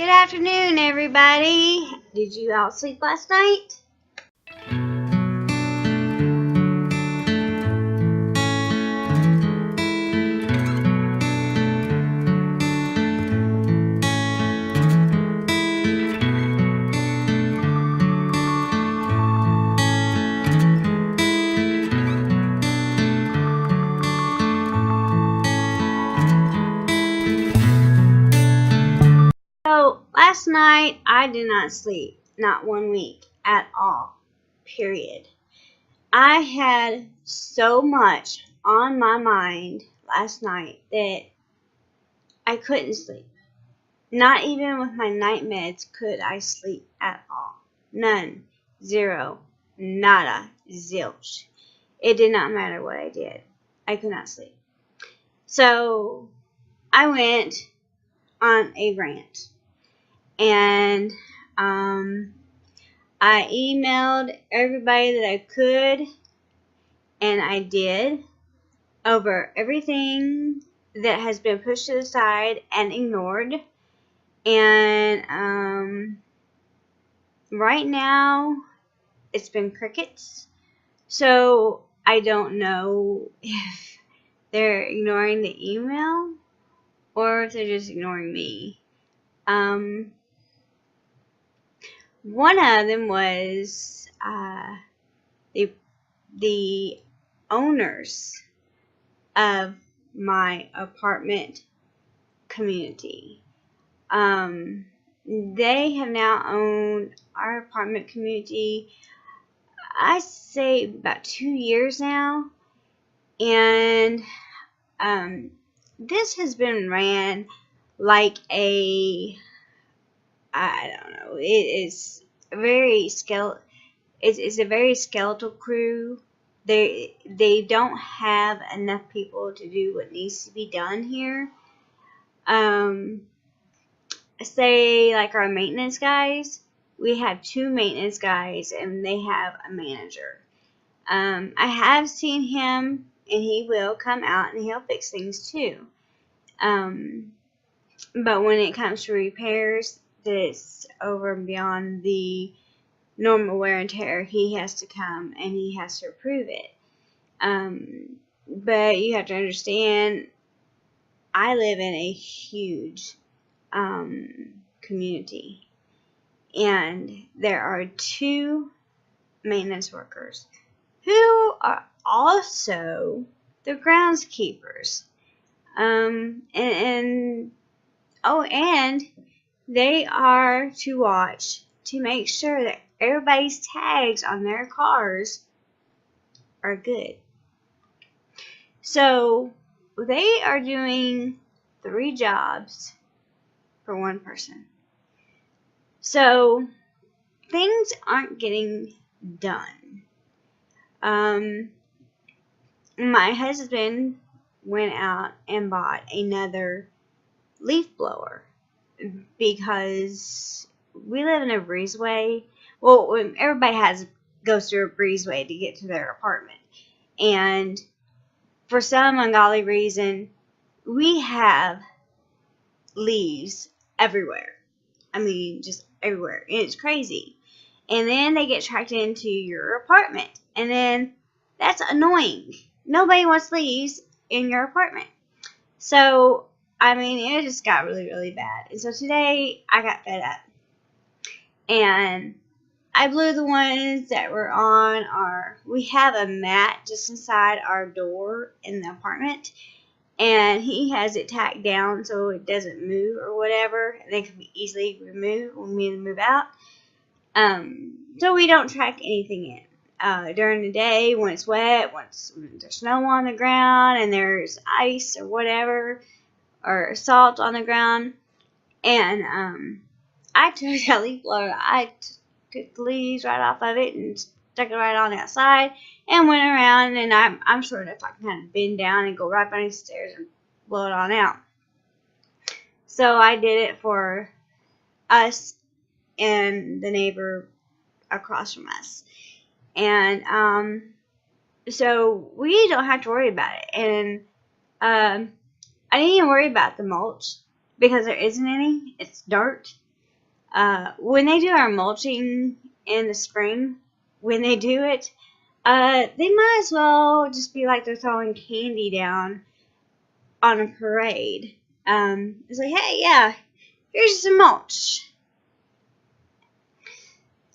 Good afternoon, everybody. Did you all sleep last night? So, last night I did not sleep, not 1 week at all, period. I had so much on my mind last night that I couldn't sleep. Not even with my night meds could I sleep at all. None. Zero. Nada. Zilch. It did not matter what I did. I could not sleep. So, I went on a rant. And I emailed everybody that I could, and I did, over everything that has been pushed to the side and ignored. And right now, it's been crickets. So I don't know if they're ignoring the email or if they're just ignoring me. One of them was the owners of my apartment community. They have now owned our apartment community, I say about 2 years now, and this has been ran like I don't know. It is very It's a very skeletal crew. They don't have enough people to do what needs to be done here. Say like our maintenance guys. We have 2 maintenance guys, and they have a manager. I have seen him, and he will come out and he'll fix things too. But when it comes to repairs, that's over and beyond the normal wear and tear, he has to come and he has to approve it. But you have to understand, I live in a huge community, and there are 2 maintenance workers who are also the groundskeepers. And they are to watch to make sure that everybody's tags on their cars are good. So they are doing 3 jobs for 1 person. So things aren't getting done. My husband went out and bought another leaf blower because we live in a breezeway. Well, everybody goes through a breezeway to get to their apartment. And for some ungodly reason, we have leaves everywhere. I mean, just everywhere. And it's crazy. And then they get tracked into your apartment. And then that's annoying. Nobody wants leaves in your apartment. So, I mean, it just got really, really bad. And so today, I got fed up. And I blew the ones that were on we have a mat just inside our door in the apartment. And he has it tacked down so it doesn't move or whatever. And they can be easily removed when we move out. So we don't track anything in. During the day, when it's wet, when there's snow on the ground and there's ice or whatever, or salt on the ground. And I took that leaf blower, I took the leaves right off of it and stuck it right on outside and went around, and I'm sure if I can kind of bend down and go right behind the stairs and blow it on out. So I did it for us and the neighbor across from us. And so we don't have to worry about it. And I didn't even worry about the mulch because there isn't any. It's dirt. When they do our mulching in the spring, when they do it, they might as well just be like they're throwing candy down on a parade. It's like, hey, yeah, here's some mulch.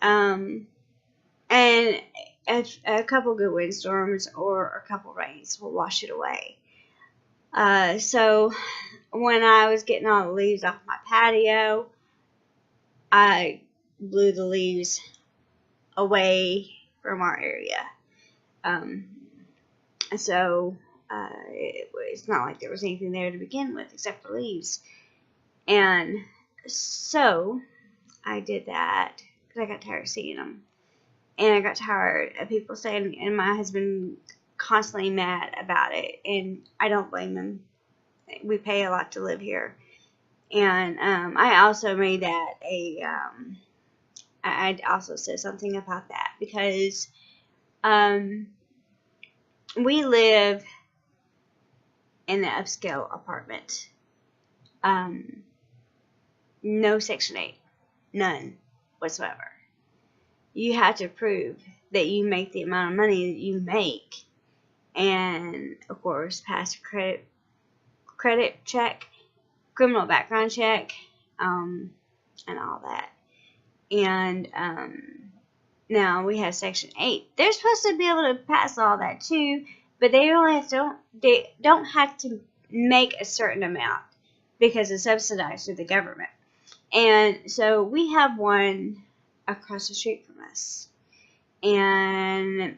And a couple good windstorms or a couple rains will wash it away. So when I was getting all the leaves off my patio, I blew the leaves away from our area. So it's not like there was anything there to begin with except for leaves. And so I did that because I got tired of seeing them. And I got tired of people saying, and my husband constantly mad about it. And I don't blame him. We pay a lot to live here. And I also made that I also said something about that because we live in an upscale apartment. No Section 8. None whatsoever. You have to prove that you make the amount of money that you make. And, of course, pass a credit check, criminal background check, and all that. And now we have Section 8. They're supposed to be able to pass all that too, but they don't have to make a certain amount because it's subsidized through the government. And so we have one across the street from us. And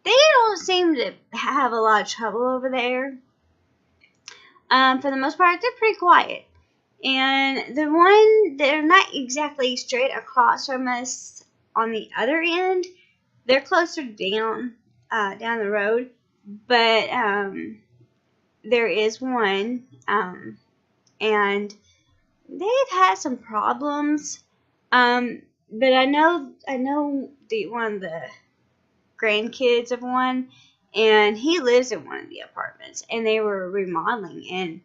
they don't seem to have a lot of trouble over there. For the most part, they're pretty quiet. And the one, they're not exactly straight across from us on the other end. They're closer down the road. But there is one, and they've had some problems. But I know one of the grandkids of one, and he lives in one of the apartments, and they were remodeling,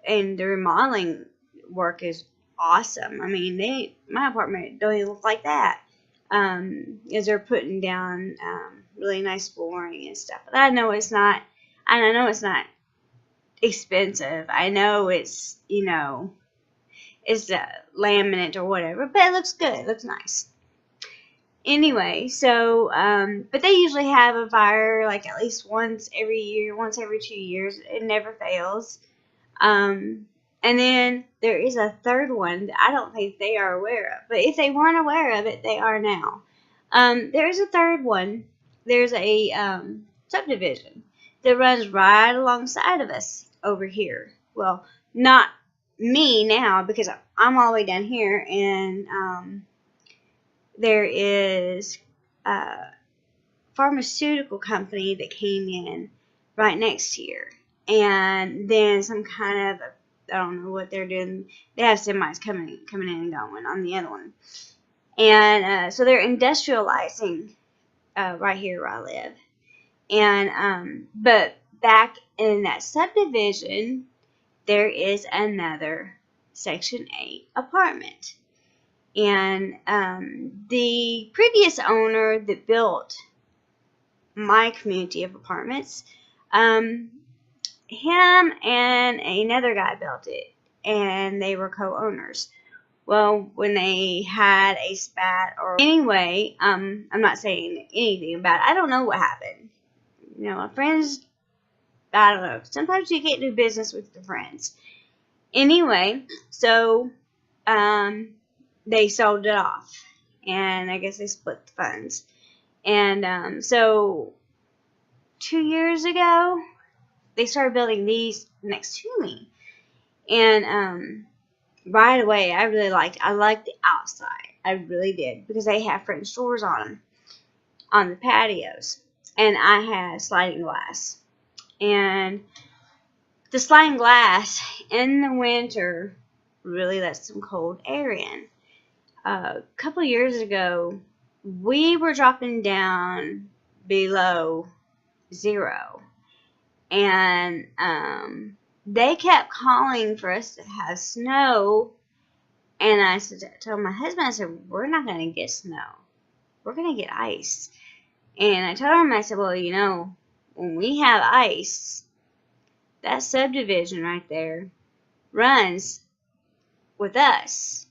and the remodeling work is awesome. I mean, my apartment don't even look like that. As they're putting down really nice flooring and stuff. But I know it's not expensive. I know it's it's laminate or whatever, but it looks good. It looks nice. Anyway, so, but they usually have a fire like at least once every year, once every 2 years. It never fails. And then there is a third one that I don't think they are aware of. But if they weren't aware of it, they are now. There is a third one. There's a subdivision that runs right alongside of us over here. Well, not me now because I'm all the way down here, and there is a pharmaceutical company that came in right next here, and then some kind of I don't know what they're doing. They have semis coming in and going on the other one, and so they're industrializing right here where I live, and but back in that subdivision, there is another Section 8 apartment. And the previous owner that built my community of apartments, him and another guy built it, and they were co-owners. Well, when they had a spat, or anyway, I'm not saying anything about it. I don't know what happened. My friends, I don't know. Sometimes you can't do business with your friends. Anyway, so they sold it off, and I guess they split the funds. And so 2 years ago, they started building these next to me, and right away, I liked the outside. I really did, because they have French doors on them, on the patios, and I had sliding glass, and the sliding glass in the winter really lets some cold air in. A couple years ago, we were dropping down below 0, and they kept calling for us to have snow And I told my husband, I said, we're not going to get snow. We're going to get ice. And I told him, I said, well, you know, when we have ice, that subdivision right there runs with us.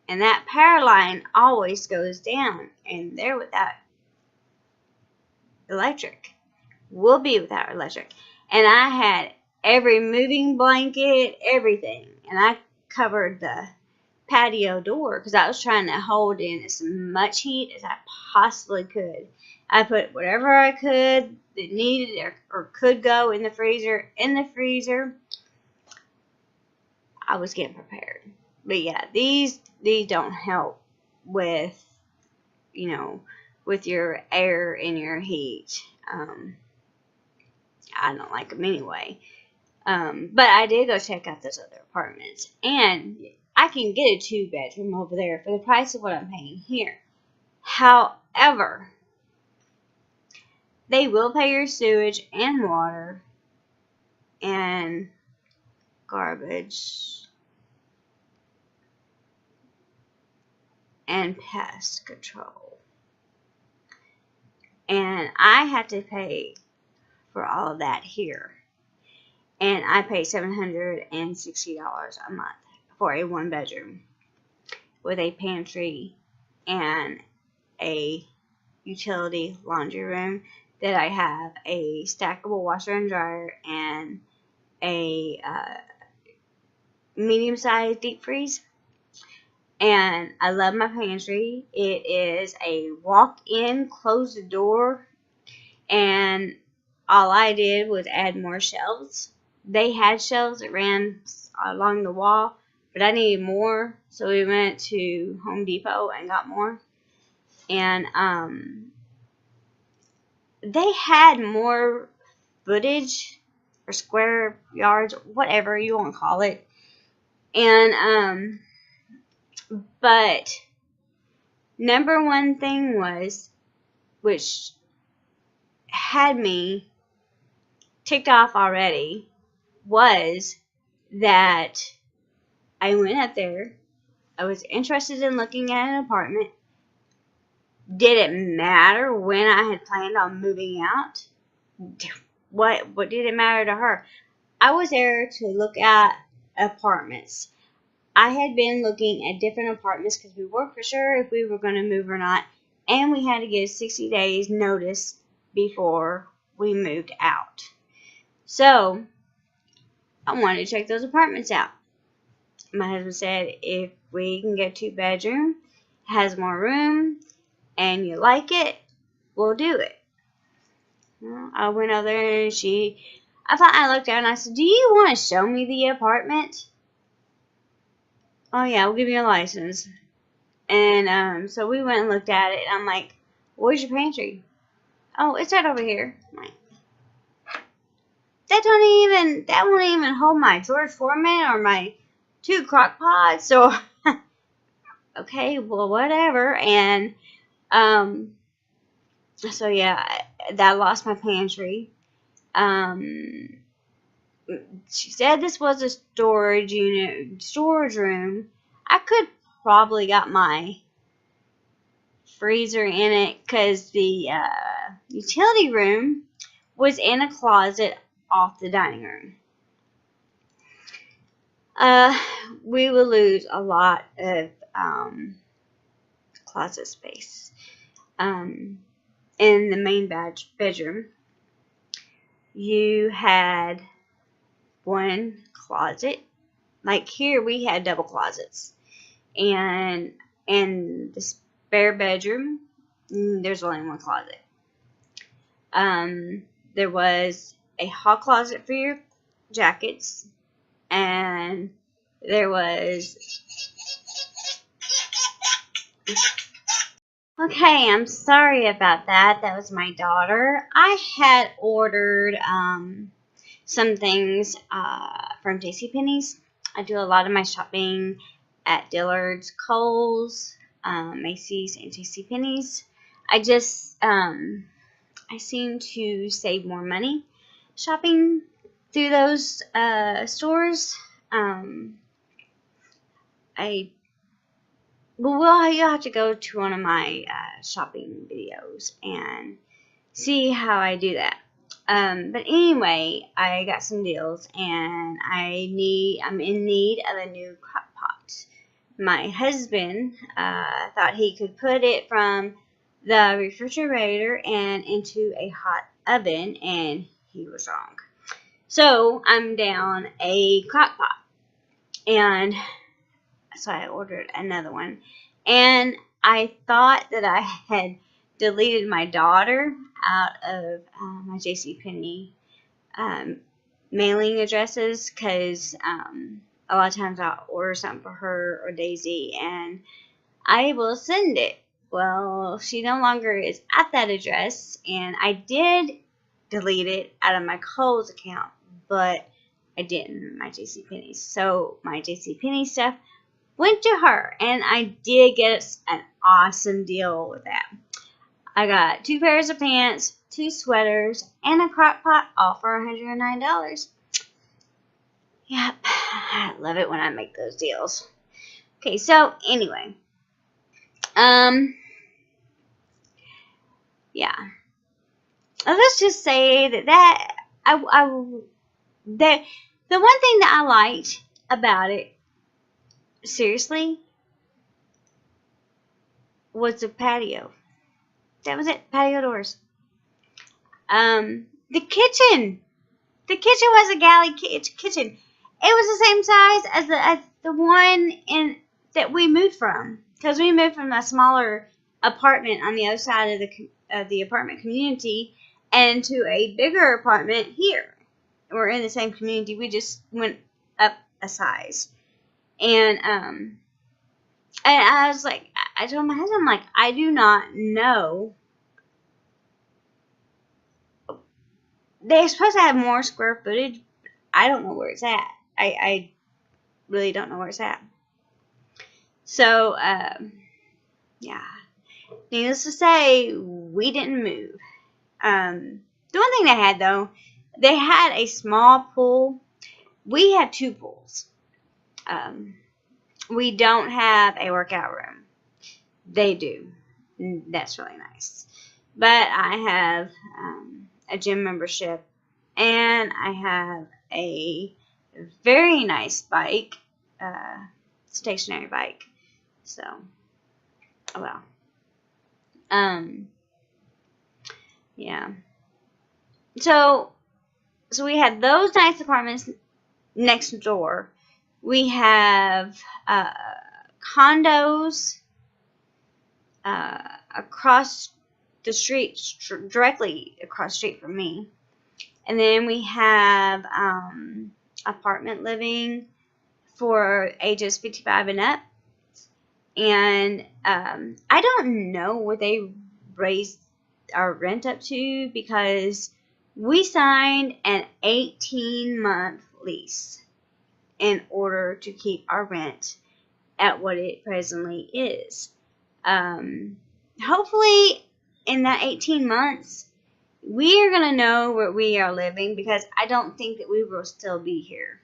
And that power line always goes down. And they're without electric. We'll be without electric. And I had every moving blanket, everything. And I covered the patio door because I was trying to hold in as much heat as I possibly could. I put whatever I could that needed or could go in the freezer. I was getting prepared. But yeah, these don't help with, you know, with your air and your heat. I don't like them anyway. But I did go check out those other apartments. And I can get a 2-bedroom over there for the price of what I'm paying here. However, they will pay your sewage and water and garbage and pest control. And I have to pay for all of that here. And I pay $760 a month for a 1-bedroom with a pantry and a utility laundry room that I have a stackable washer and dryer and a medium-sized deep freeze. And I love my pantry. It is a walk-in, close the door, and all I did was add more shelves. They had shelves that ran along the wall, but I needed more, so we went to Home Depot and got more. And they had more footage or square yards, whatever you want to call it. And but number one thing was, which had me ticked off already, was that I went up there. I was interested in looking at an apartment. Did it matter when I had planned on moving out? What did it matter to her? I was there to look at apartments. I had been looking at different apartments because we weren't for sure if we were going to move or not. And we had to give 60 days notice before we moved out. So I wanted to check those apartments out. My husband said, if we can get 2-bedroom, has more room, and you like it, we'll do it. Well, I went over there and I looked at her and I said, do you want to show me the apartment? Oh yeah, we'll give you a license. And so we went and looked at it, and I'm like, where's your pantry? Oh, it's right over here. I'm like, that won't even hold my George Foreman or my 2 crock pots. So okay, well, whatever. And so yeah, that lost my pantry. She said this was a storage room. I could probably got my freezer in it because the utility room was in a closet off the dining room. We will lose a lot of closet space. In the main bedroom, you had one closet. Like here, we had double closets. And in the spare bedroom, there's only one closet. There was a hall closet for your jackets. And there was... Okay, I'm sorry about that. That was my daughter. I had ordered some things from JCPenney's. I do a lot of my shopping at Dillard's, Kohl's, Macy's, and JCPenney's. I seem to save more money shopping through those stores. you'll have to go to one of my shopping videos and see how I do that. But anyway, I got some deals, and I'm in need of a new crock pot. My husband thought he could put it from the refrigerator and into a hot oven, and he was wrong. So I'm down a crock pot, and so I ordered another one. And I thought that I had deleted my daughter out of my JCPenney mailing addresses, because a lot of times I'll order something for her or Daisy and I will send it. Well, she no longer is at that address, and I did delete it out of my Kohl's account, but I didn't my JCPenney. So my JCPenney stuff went to her, and I did get an awesome deal with that. I got 2 pairs of pants, 2 sweaters, and a crock pot, all for $109. Yep, I love it when I make those deals. Okay, so anyway, yeah. Let's just say that the one thing that I liked about it, seriously, was the patio. That was it. Patio doors. The kitchen. The kitchen was a galley kitchen. It was the same size as the one that we moved from, because we moved from a smaller apartment on the other side of the apartment community and to a bigger apartment here. We're in the same community. We just went up a size, and I was like, I told my husband, I'm like, I do not know. They're supposed to have more square footage. I don't know where it's at. I really don't know where it's at. So, yeah. Needless to say, we didn't move. The one thing they had, though, they had a small pool. We have 2 pools. We don't have a workout room. They do. That's really nice. But I have a gym membership, and I have a very nice bike, stationary bike. So, oh well. Yeah. So we had those nice apartments next door. We have condos across the street, directly across the street from me. And then we have apartment living for ages 55 and up. And I don't know what they raised our rent up to, because we signed an 18-month lease in order to keep our rent at what it presently is. Hopefully in that 18 months, we are going to know where we are living, because I don't think that we will still be here.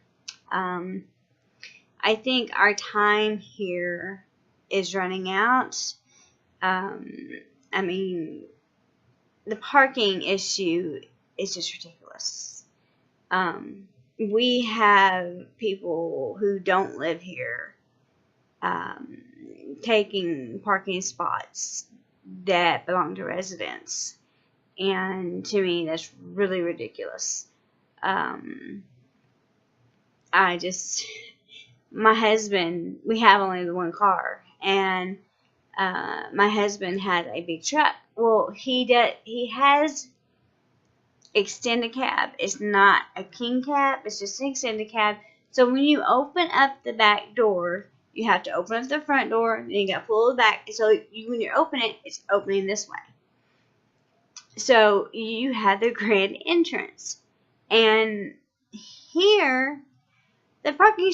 I think our time here is running out. I mean, the parking issue is just ridiculous. We have people who don't live here taking parking spots that belong to residents, and to me, that's really ridiculous. My husband, we have only the 1 car, and my husband has a big truck. Well, he has extended cab. It's not a king cab, it's just an extended cab. So when you open up the back door, you have to open up the front door, and you got to pull the back. So when you open it, it's opening this way. So you have the grand entrance, and here the parking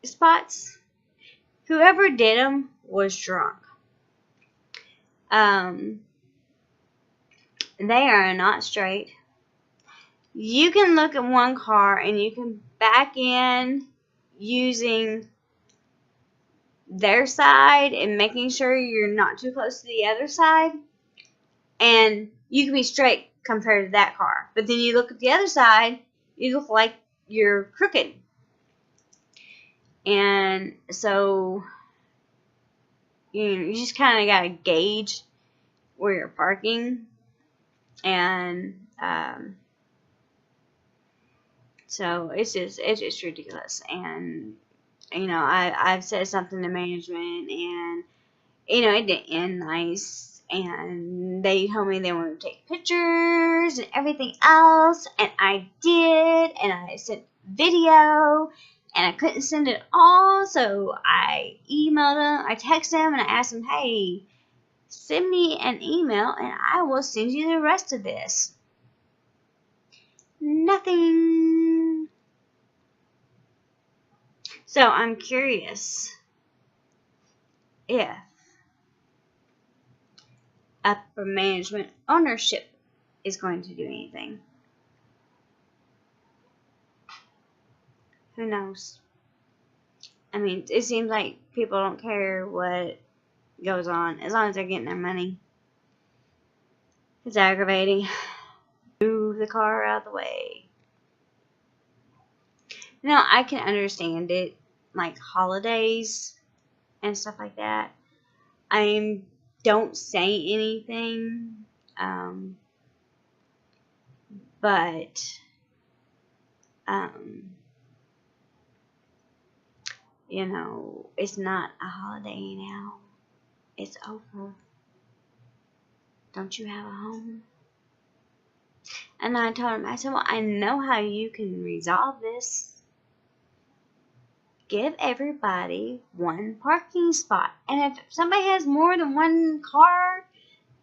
spots, whoever did them was drunk. They are not straight. You can look at one car and you can back in using their side and making sure you're not too close to the other side, and you can be straight compared to that car. But then you look at the other side, you look like you're crooked. And so you just kind of got to gauge where you're parking. And so it's just ridiculous. And I've said something to management, and it didn't end nice. And they told me they wanted to take pictures and everything else, and I did, and I sent video, and I couldn't send it all, so I emailed them, I texted them, and I asked them, hey, send me an email, and I will send you the rest of this. Nothing. So I'm curious if upper management ownership is going to do anything. Who knows? I mean, it seems like people don't care what goes on as long as they're getting their money. It's aggravating. Move the car out of the way. Now, I can understand it, like holidays and stuff like that. I don't say anything, but it's not a holiday now. It's over. Don't you have a home? And I told him, I said, well, I know how you can resolve this. Give everybody one parking spot. And if somebody has more than one car,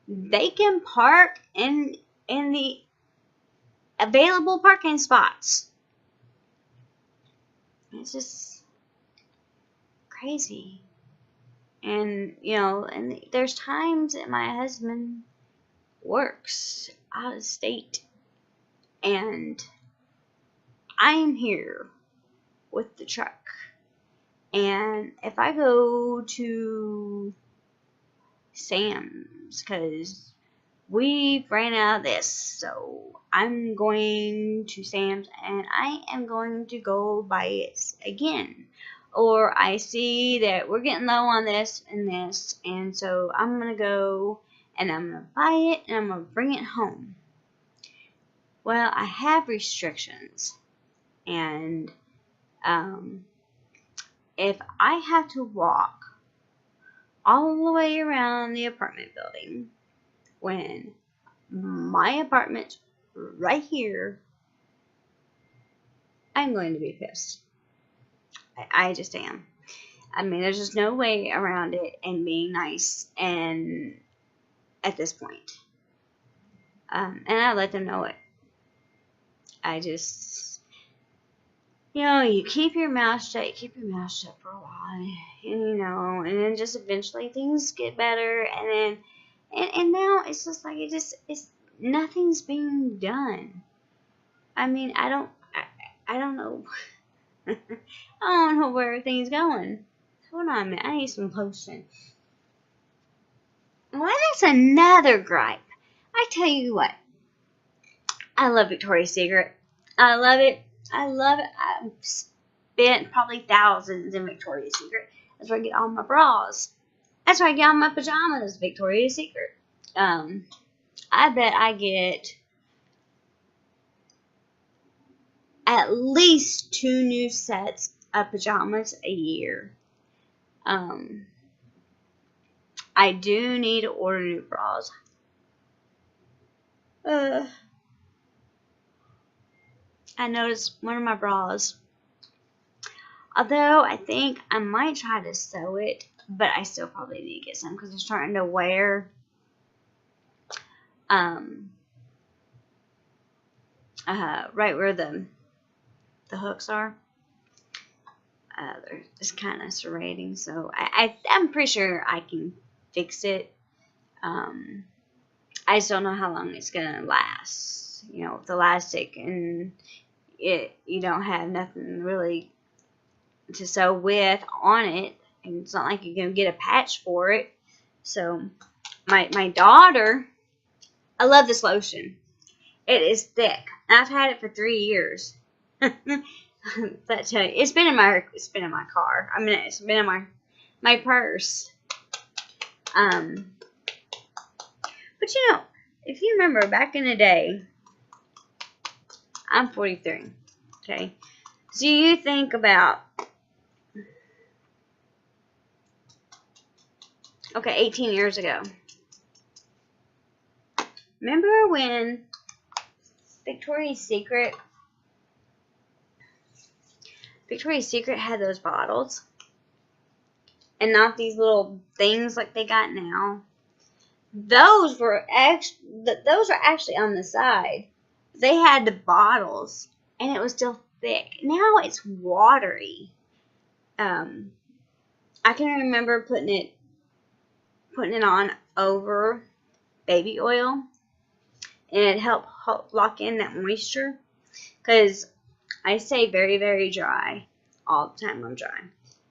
they can park in the available parking spots. It's just crazy. And, and there's times that my husband works out of state, and I'm here with the truck. And if I go to Sam's, because we ran out of this, so I'm going to Sam's, and I am going to go buy it again. Or I see that we're getting low on this, and so I'm going to go, and I'm going to buy it, and I'm going to bring it home. Well, I have restrictions, and if I have to walk all the way around the apartment building when my apartment's right here, I'm going to be pissed. I just am. I mean, there's just no way around it and being nice and at this point. And I let them know it. I just, you keep your mouth shut for a while, and then just eventually things get better, and then, and now it's just like, it's nothing's being done. I mean, I don't know. I don't know where everything's going. Hold on a minute, I need some lotion. Well, that's another gripe. I tell you what, I love Victoria's Secret. I love it. I've spent probably thousands in Victoria's Secret. That's where I get all my bras. That's where I get all my pajamas, Victoria's Secret. I bet I get at least 2 new sets of pajamas a year. I do need to order new bras. I noticed one of my bras, although I think I might try to sew it, but I still probably need to get some because it's starting to wear. Right where the hooks are, they're just kind of serrating, so I'm pretty sure I can fix it. I just don't know how long it's gonna last, with elastic, and you don't have nothing really to sew with on it, and it's not like you're going to get a patch for it. So my daughter, I love this lotion. It is thick. I've had it for 3 years. That tell you, it's been in my car. I mean, it's been in my purse. But you know, if you remember back in the day, I'm 43. Okay, so you think about 18 years ago. Remember when Victoria's Secret had those bottles, and not these little things like they got now? Those are actually on the side. They had the bottles, and it was still thick. Now it's watery. I can remember putting it on over baby oil, and it helped lock in that moisture, because I stay very, very dry all the time. I'm dry.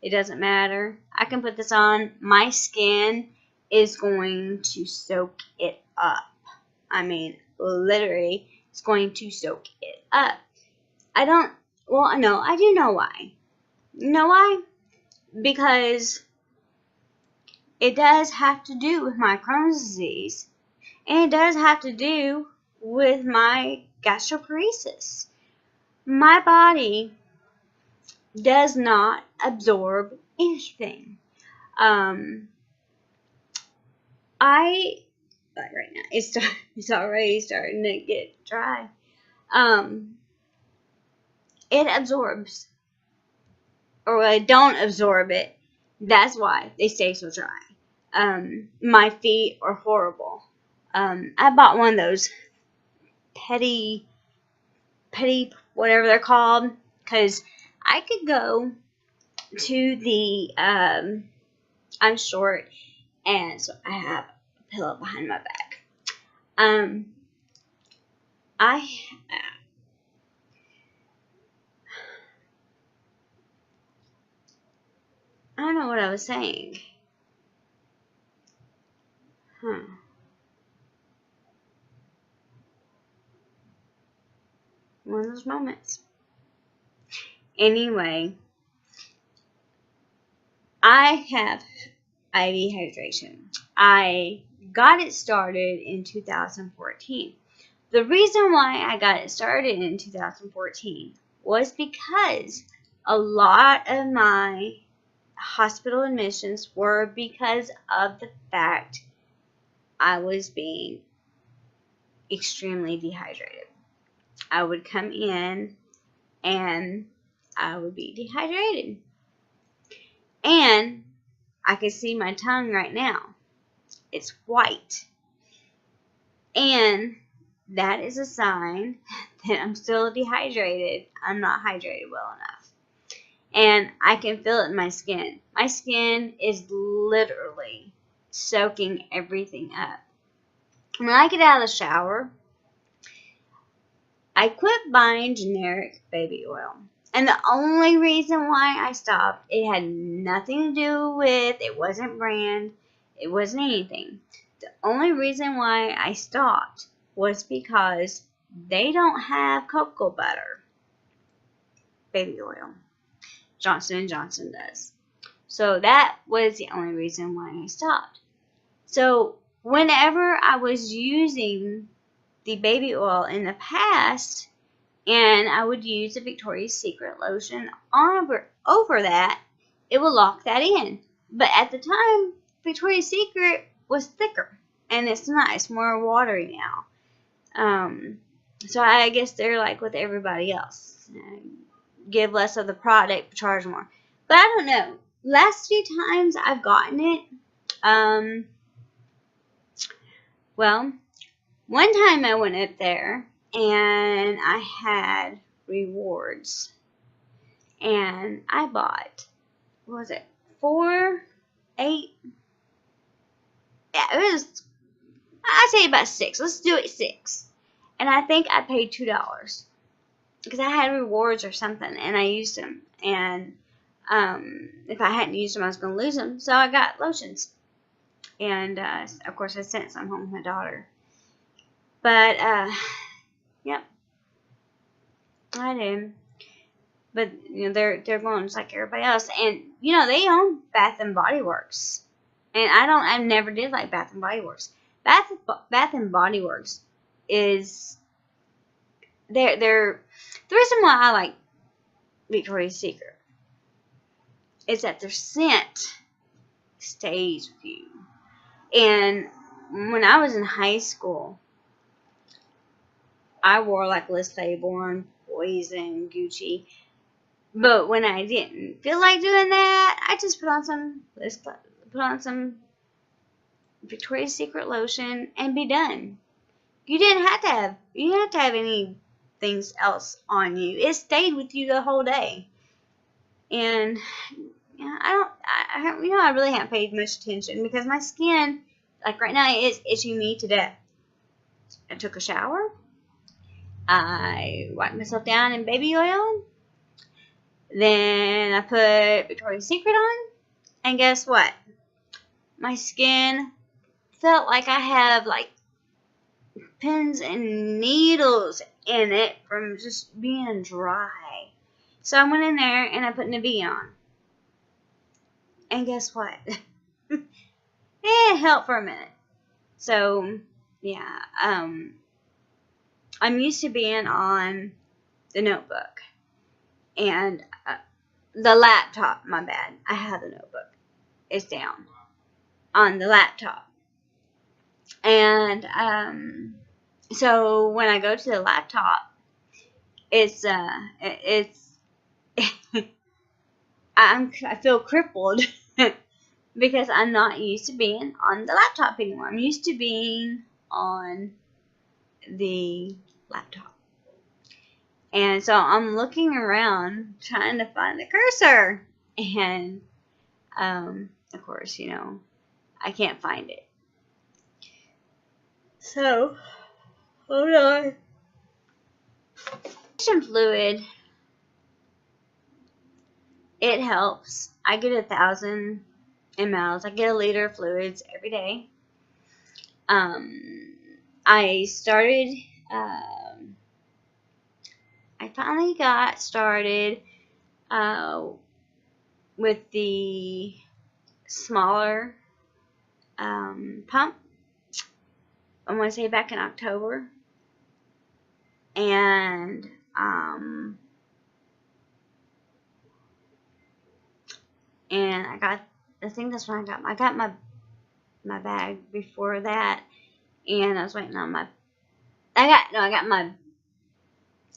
It doesn't matter. I can put this on. My skin is going to soak it up. I mean, literally, it's going to soak it up. I do know why. You know why? Because it does have to do with my Crohn's disease, and it does have to do with my gastroparesis. My body does not absorb anything. Right now it's already starting to get dry. It absorbs, or I don't absorb it. That's why they stay so dry. My feet are horrible. I bought one of those petty, whatever they're called, because I could go to the, I'm short, and so I have a pillow behind my back. I don't know what I was saying. One of those moments. Anyway, I have IV hydration. I got it started in 2014. The reason why I got it started in 2014 was because a lot of my hospital admissions were because of the fact I was being extremely dehydrated. I would come in and I would be dehydrated. And I can see my tongue right now. It's white. And that is a sign that I'm still dehydrated. I'm not hydrated well enough. And I can feel it in my skin. My skin is literally soaking everything up. When I get out of the shower, I quit buying generic baby oil. And the only reason why I stopped, it had nothing to do with, it wasn't brand, it wasn't anything. The only reason why I stopped was because they don't have cocoa butter baby oil. Johnson & Johnson does. So that was the only reason why I stopped. So whenever I was using the baby oil in the past, and I would use the Victoria's Secret lotion over that, it would lock that in. But at the time, Victoria's Secret was thicker, and it's not. It's more watery now. So I guess they're like with everybody else. Give less of the product, charge more. But I don't know. Last few times I've gotten it, well, one time I went up there, and I had rewards, and I bought, what was it, 4, 8, yeah, it was, I'd say about 6, let's do it 6, and I think I paid $2, because I had rewards or something, and I used them, and If I hadn't used them, I was going to lose them. So I got lotions. And, of course, I sent some home with my daughter. But, yep, I did. But, you know, they're going just like everybody else. And, you know, they own Bath and Body Works. And I never did like Bath and Body Works. Bath and Body Works is, they're the reason why I like Victoria's Secret is that their scent stays with you. And when I was in high school, I wore like Liz Claiborne, Poison, Gucci. But when I didn't feel like doing that, I just put on some Victoria's Secret lotion and be done. You didn't have to have anything else on you. It stayed with you the whole day. And yeah, I really haven't paid much attention because my skin, like right now, is itching me to death. I took a shower. I wiped myself down in baby oil. Then I put Victoria's Secret on. And guess what? My skin felt like I have like pins and needles in it from just being dry. So I went in there and I put Nivea on. And guess what? It helped for a minute. So, yeah. I'm used to being on the notebook. And the laptop, my bad. I have the notebook. It's down on the laptop. And, so when I go to the laptop, I feel crippled because I'm not used to being on the laptop anymore. I'm used to being on the laptop. And so I'm looking around trying to find the cursor. And, of course, you know, I can't find it. So, hold on. Fluid, it helps. I get 1,000 mLs. I get a liter of fluids every day. I started, I finally got started with the smaller pump. I want to say back in October. And I think that's when I got my bag before that, and I was waiting on I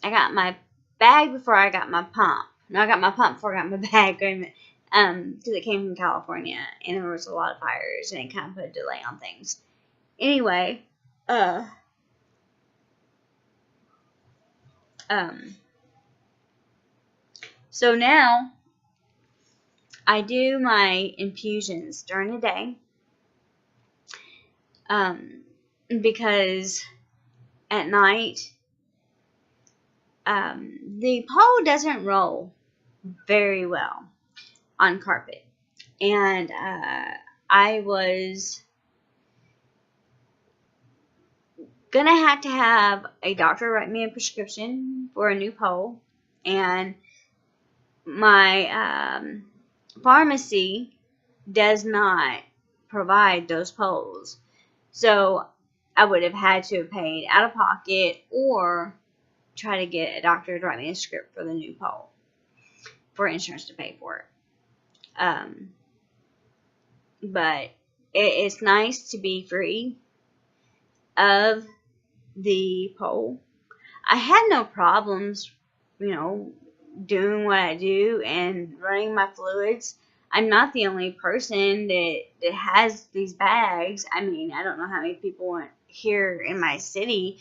got my bag before I got my pump. No, I got my pump before I got my bag. Because it came from California, and there was a lot of fires, and it kind of put a delay on things. Anyway, so now I do my infusions during the day, because at night, the pole doesn't roll very well on carpet. And I was gonna have to have a doctor write me a prescription for a new pole, and my pharmacy does not provide those poles. So I would have had to have paid out of pocket or try to get a doctor to write me a script for the new pole for insurance to pay for it. But it's nice to be free of the pole. I had no problems, you know, doing what I do and running my fluids. I'm not the only person that has these bags. I mean, I don't know how many people here in my city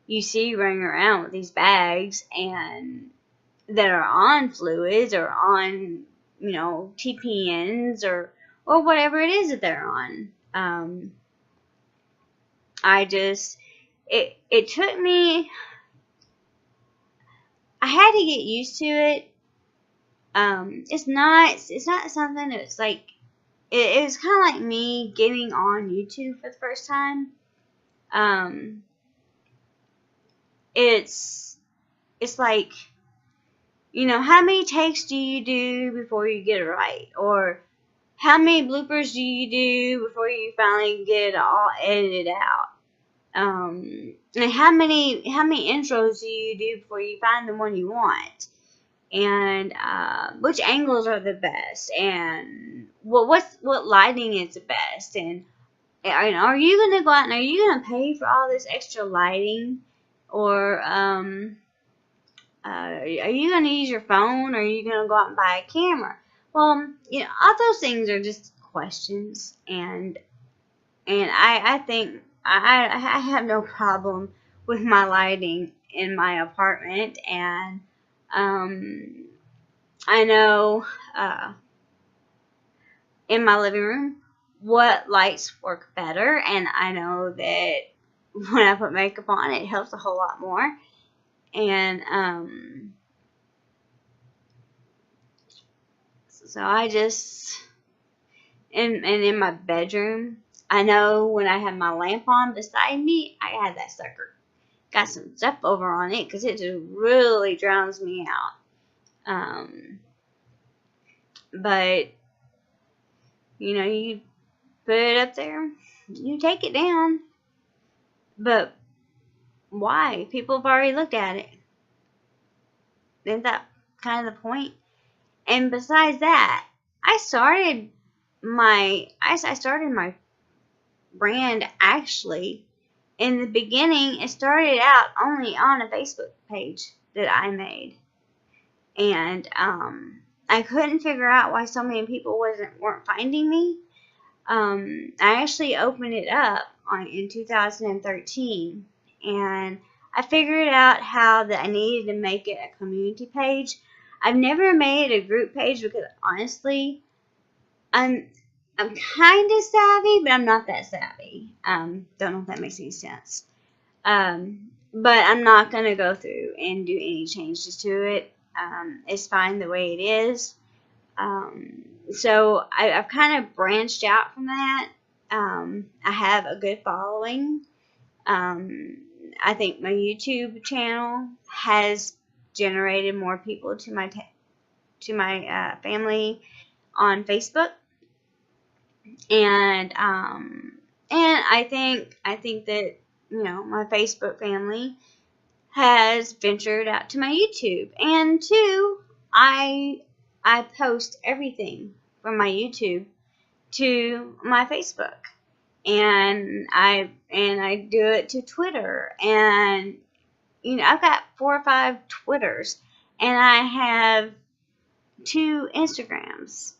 you see running around with these bags and that are on fluids or on, you know, TPNs or whatever it is that they're on. It took me, I had to get used to it, It's not something that's like, it was kind of like me getting on YouTube for the first time. It's like, how many takes do you do before you get it right? Or how many bloopers do you do before you finally get it all edited out? And how many intros do you do before you find the one you want? And which angles are the best? And what lighting is the best? And are you gonna go out and are you gonna pay for all this extra lighting? Or are you going to use your phone, or are you going to go out and buy a camera? Well, all those things are just questions, and I think I have no problem with my lighting in my apartment, and I know in my living room what lights work better, and I know that when I put makeup on, it helps a whole lot more. And so I just, and in my bedroom, I know when I have my lamp on beside me, I have that sucker got some stuff over on it because it just really drowns me out. But you put it up there, you take it down. But why? People have already looked at it. Isn't that kind of the point? And besides that, I started my brand actually. In the beginning, it started out only on a Facebook page that I made, and I couldn't figure out why so many people weren't finding me. I actually opened it up in 2013, and I figured out how that I needed to make it a community page. I've never made it a group page because honestly, I'm kind of savvy, but I'm not that savvy. Don't know if that makes any sense. But I'm not going to go through and do any changes to it. It's fine the way it is. So I've kind of branched out from that. I have a good following. I think my YouTube channel has generated more people to my family on Facebook. And I think that my Facebook family has ventured out to my YouTube, and two, I post everything from my YouTube to my Facebook, and I do it to Twitter, and I've got 4 or 5 Twitters, and I have 2 Instagrams.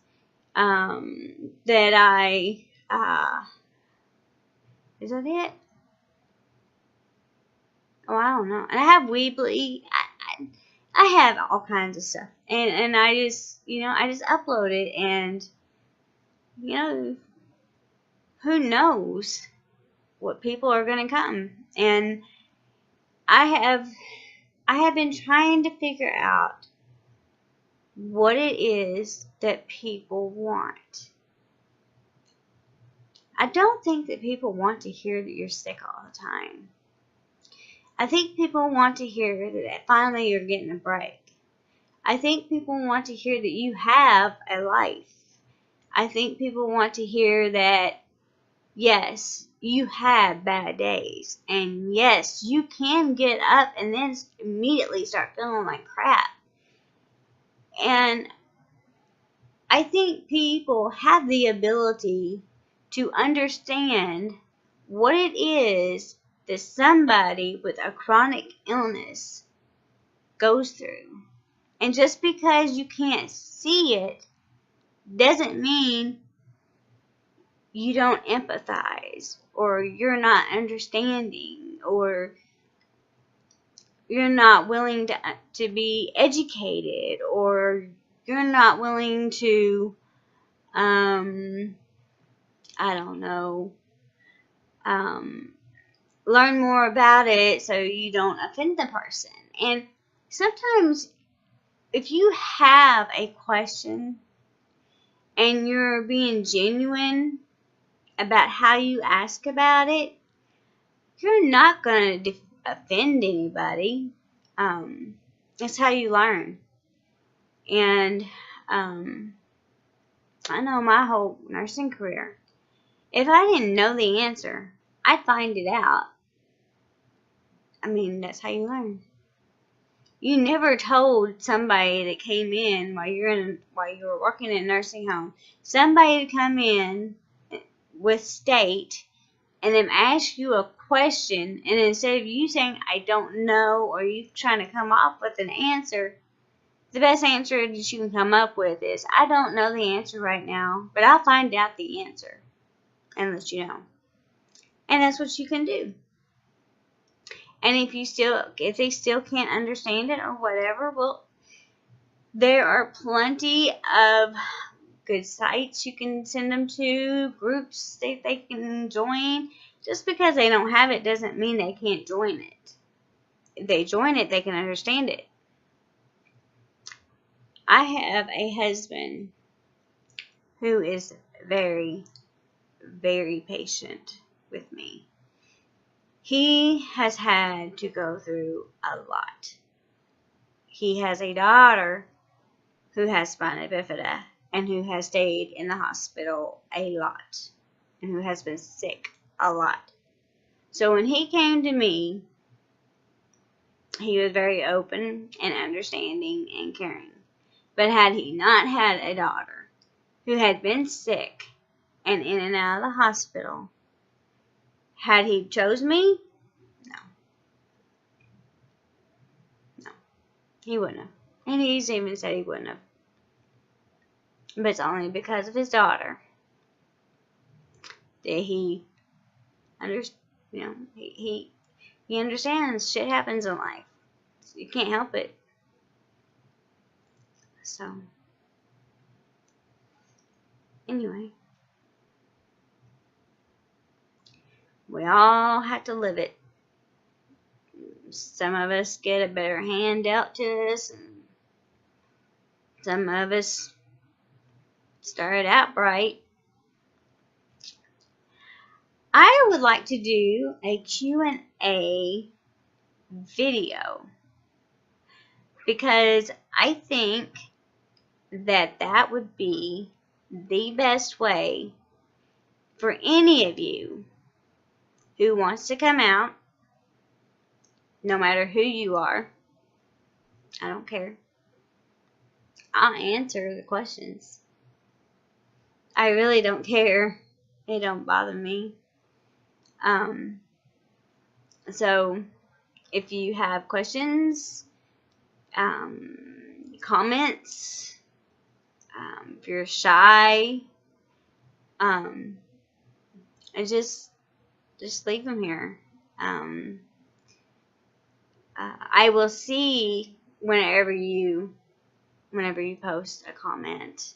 That I, is that it? Oh, I don't know. And I have Weebly. I have all kinds of stuff. And I just, I just upload it, and, who knows what people are going to come. And I have been trying to figure out what it is that people want. I don't think that people want to hear that you're sick all the time. I think people want to hear that finally you're getting a break. I think people want to hear that you have a life. I think people want to hear that, yes, you have bad days. And yes, you can get up and then immediately start feeling like crap. And I think people have the ability to understand what it is that somebody with a chronic illness goes through. And just because you can't see it doesn't mean you don't empathize, or you're not understanding, or you're not willing to be educated, or you're not willing to I don't know, learn more about it so you don't offend the person. And sometimes if you have a question and you're being genuine about how you ask about it, you're not going to offend anybody. That's how you learn. And I know my whole nursing career, if I didn't know the answer, I'd find it out. I mean, that's how you learn. You never told somebody that came in while you were working in a nursing home, somebody to come in with state and then ask you a question, and instead of you saying I don't know or you trying to come up with an answer, the best answer that you can come up with is I don't know the answer right now, but I'll find out the answer and let you know. And that's what you can do. And if they still can't understand it or whatever, well, there are plenty of good sites you can send them to, groups that they can join. Just because they don't have it doesn't mean they can't join it. If they join it, they can understand it. I have a husband who is very, very patient with me. He has had to go through a lot. He has a daughter who has spina bifida and who has stayed in the hospital a lot and who has been sick a lot. So when he came to me, he was very open and understanding and caring. But had he not had a daughter who had been sick and in and out of the hospital, had he chose me? No, he wouldn't have. And he's even said he wouldn't have. But it's only because of his daughter that he he understands shit happens in life. You can't help it. So, anyway, we all have to live it. Some of us get a better hand dealt to us, and some of us started out bright. I would like to do a Q&A video because I think that would be the best way for any of you who wants to come out, no matter who you are. I don't care. I'll answer the questions. I really don't care. They don't bother me. So if you have questions, comments, if you're shy, and just leave them here. I will see whenever you post a comment.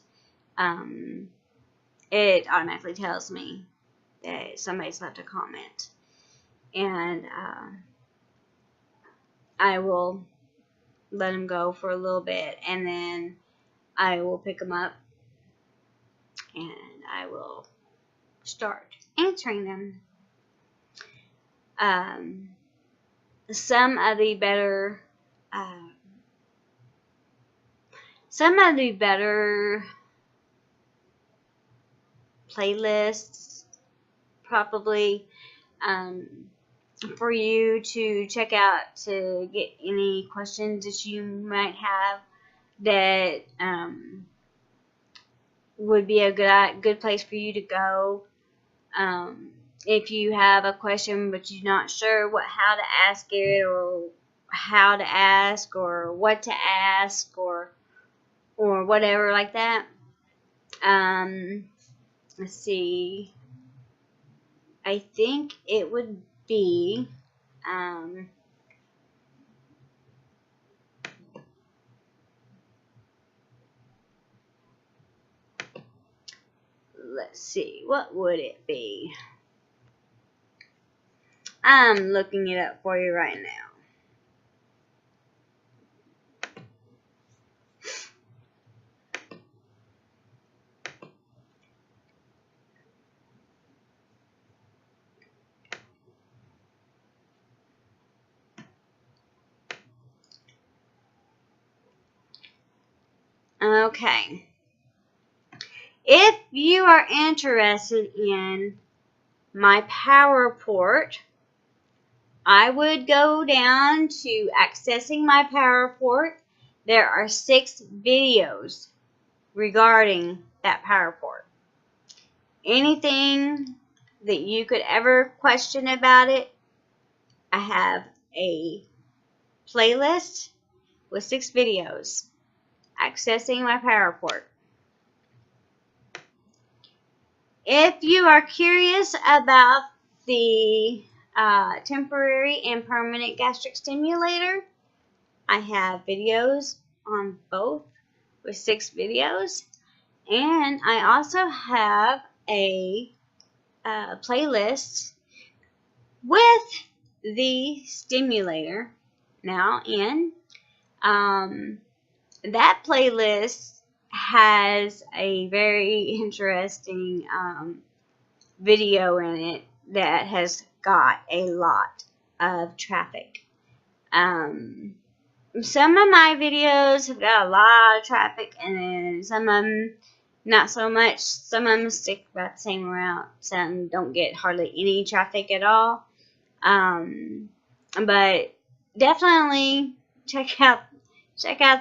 It automatically tells me that somebody's left a comment, and I will let them go for a little bit, and then I will pick them up and I will start answering them. Some of the better playlists probably for you to check out to get any questions that you might have that would be a good place for you to go. If you have a question but you're not sure how to ask it, or how to ask, or what to ask, or whatever like that. Let's see. I think it would be let's see, what would it be? I'm looking it up for you right now. Okay. If you are interested in my power port, I would go down to accessing my power port. There are 6 videos regarding that power port. Anything that you could ever question about it, I have a playlist with 6 videos accessing my power port. If you are curious about the temporary and permanent gastric stimulator, I have videos on both with 6 videos, and I also have a playlist with the stimulator now in. That playlist has a very interesting video in it that has got a lot of traffic. Some of my videos have got a lot of traffic, and then some of them not so much. Some of them stick about the same route. Some don't get hardly any traffic at all. But definitely check out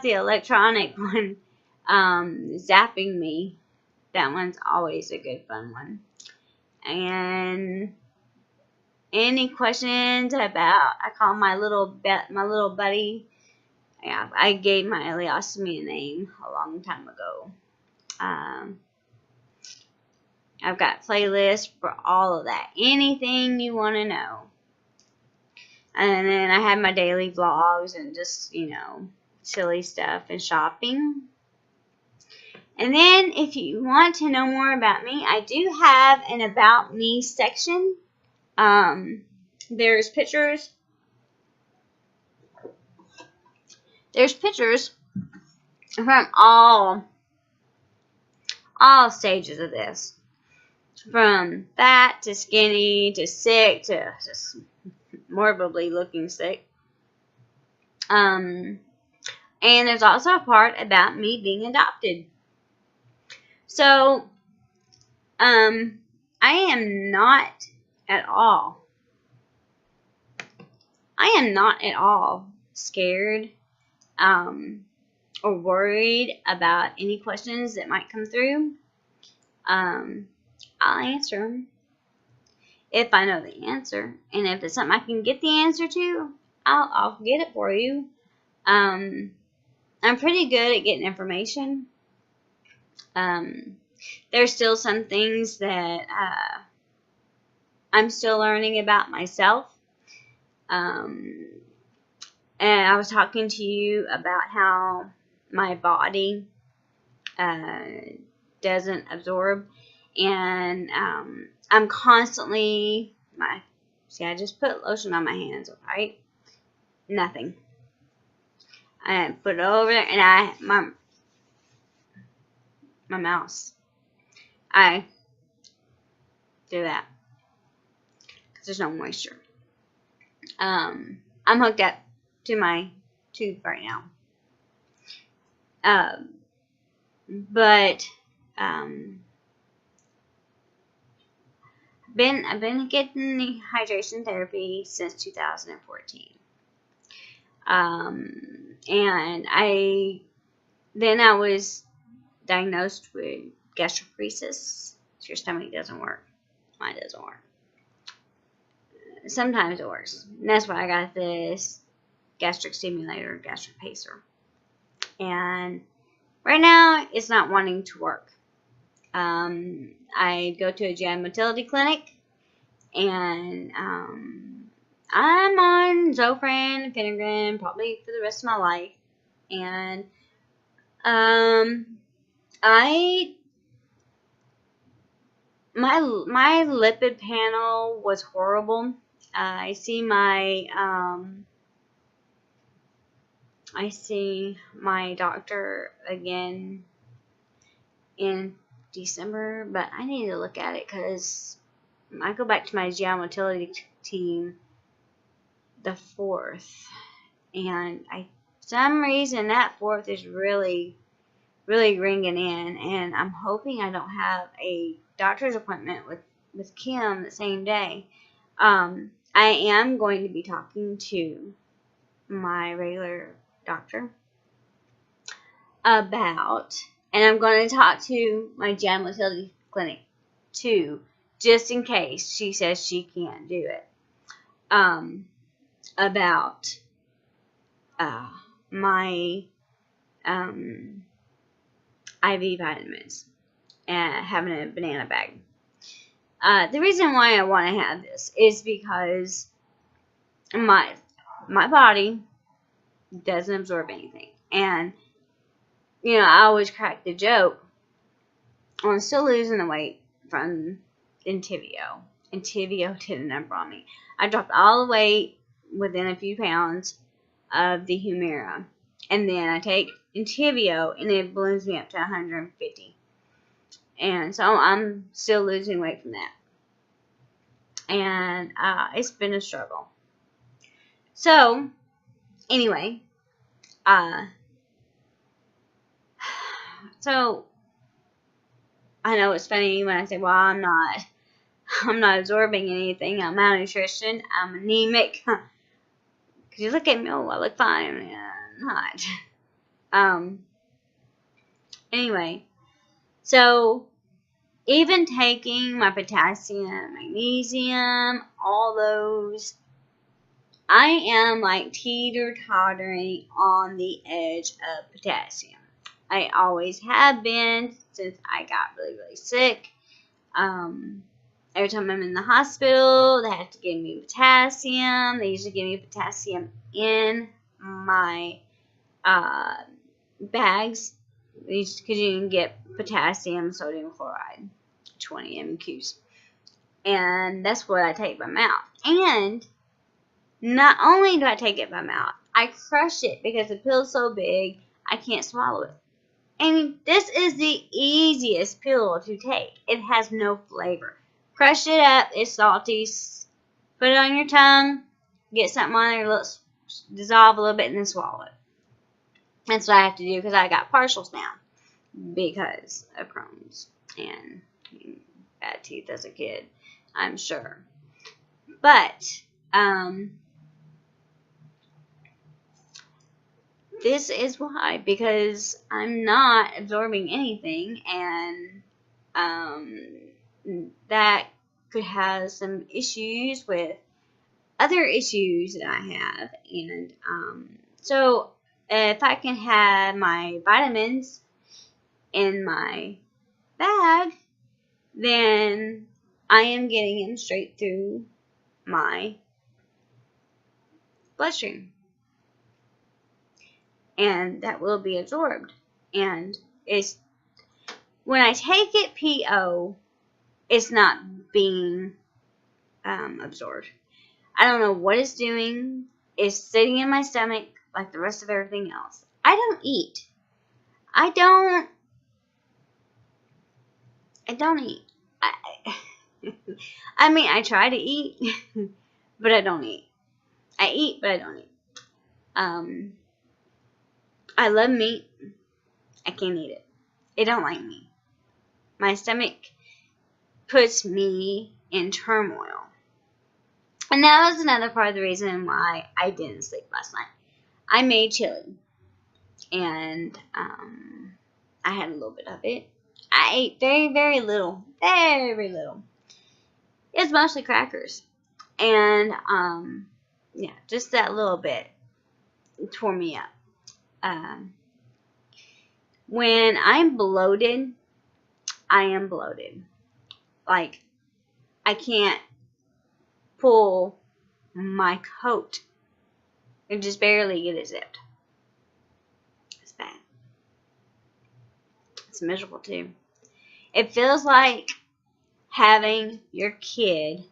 the electronic one, Zapping Me. That one's always a good fun one. And any questions about, I call my little buddy. Yeah, I gave my ileostomy a name a long time ago. I've got playlists for all of that. Anything you want to know. And then I have my daily vlogs and just, silly stuff and shopping. And then if you want to know more about me, I do have an About Me section. There's pictures. There's pictures from all stages of this. From fat to skinny to sick to just morbidly looking sick. And there's also a part about me being adopted. So, I am not at all scared or worried about any questions that might come through. I'll answer them if I know the answer, and if it's something I can get the answer to, I'll get it for you. I'm pretty good at getting information. There's still some things that I'm still learning about myself. And I was talking to you about how my body doesn't absorb, and I'm constantly, I just put lotion on my hands, right? Nothing. I put it over there, and my mouse, I do that because there's no moisture. I'm hooked up to my tube right now. But I've been getting the hydration therapy since 2014. And I was diagnosed with GASTROPARESIS. So your stomach doesn't work. Mine doesn't work. Sometimes it works. And that's why I got this gastric stimulator, gastric pacer. And right now, it's not wanting to work. I go to a GI motility clinic, and I'm on Zofran and Phenergan probably for the rest of my life. And my lipid panel was horrible. I see my doctor again in December, but I need to look at it because I go back to my GI motility team the 4th, and for some reason that 4th is really really ringing in, and I'm hoping I don't have a doctor's appointment with Kim the same day. I am going to be talking to my regular doctor about, and I'm going to talk to my general utility clinic too, just in case she says she can't do it, about my IV vitamins and having a banana bag. The reason why I want to have this is because my body doesn't absorb anything. And, you know, I always crack the joke. I'm still losing the weight from Entyvio. Entyvio did a number on me. I dropped all the weight within a few pounds of the Humira. And then I take Entyvio and it balloons me up to 150. And so I'm still losing weight from that. And it's been a struggle. So, anyway, so I know it's funny when I say, well, I'm not absorbing anything. I'm malnutrition. I'm anemic. Because you look at me, oh, I look fine. I'm not. Anyway, so even taking my potassium, magnesium, all those, I am like teeter-tottering on the edge of potassium. I always have been since I got really, really sick. Every time I'm in the hospital, they have to give me potassium. They usually give me potassium in my bags, because you can get potassium, sodium chloride, 20 MQs. And that's what I take by mouth. And not only do I take it by mouth, I crush it because the pill's so big, I can't swallow it. And this is the easiest pill to take. It has no flavor. Crush it up. It's salty. Put it on your tongue. Get something on there. Dissolve a little bit and then swallow it. That's what I have to do because I got partials now because of Crohn's and bad teeth as a kid, I'm sure. But this is why, because I'm not absorbing anything, and that could have some issues with other issues that I have. And so if I can have my vitamins in my bag, then I am getting them straight through my bloodstream. And that will be absorbed. And it's when I take it PO, it's not being absorbed. I don't know what it's doing. It's sitting in my stomach like the rest of everything else. I don't eat. I don't eat. I mean, I try to eat, but I don't eat. I eat, but I don't eat. I love meat. I can't eat it. It don't like me. My stomach puts me in turmoil. And that was another part of the reason why I didn't sleep last night. I made chili. And I had a little bit of it. I ate very, very little. Very little. It's mostly crackers. And, yeah, just that little bit tore me up. When I'm bloated, I am bloated. Like, I can't pull my coat. I just barely get it zipped. It's bad. It's miserable too. It feels like having your kid,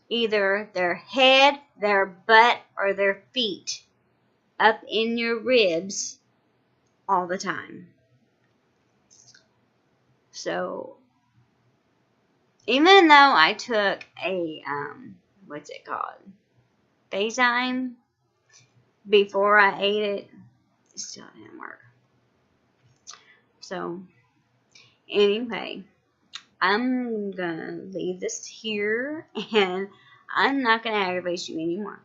either their head, their butt, or their feet up in your ribs all the time. So, even though I took a, what's it called? Phasine before I ate it, it still didn't work. So, anyway, I'm gonna leave this here, and I'm not gonna aggravate you anymore.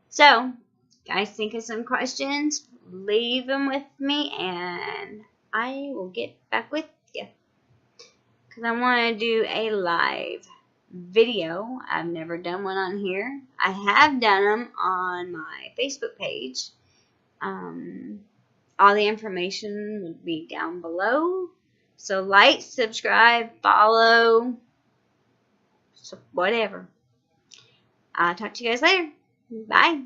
So, guys, think of some questions, leave them with me, and I will get back with you. Because I want to do a live video. I've never done one on here. I have done them on my Facebook page. All the information would be down below. So like, subscribe, follow, so whatever. I'll talk to you guys later. Bye.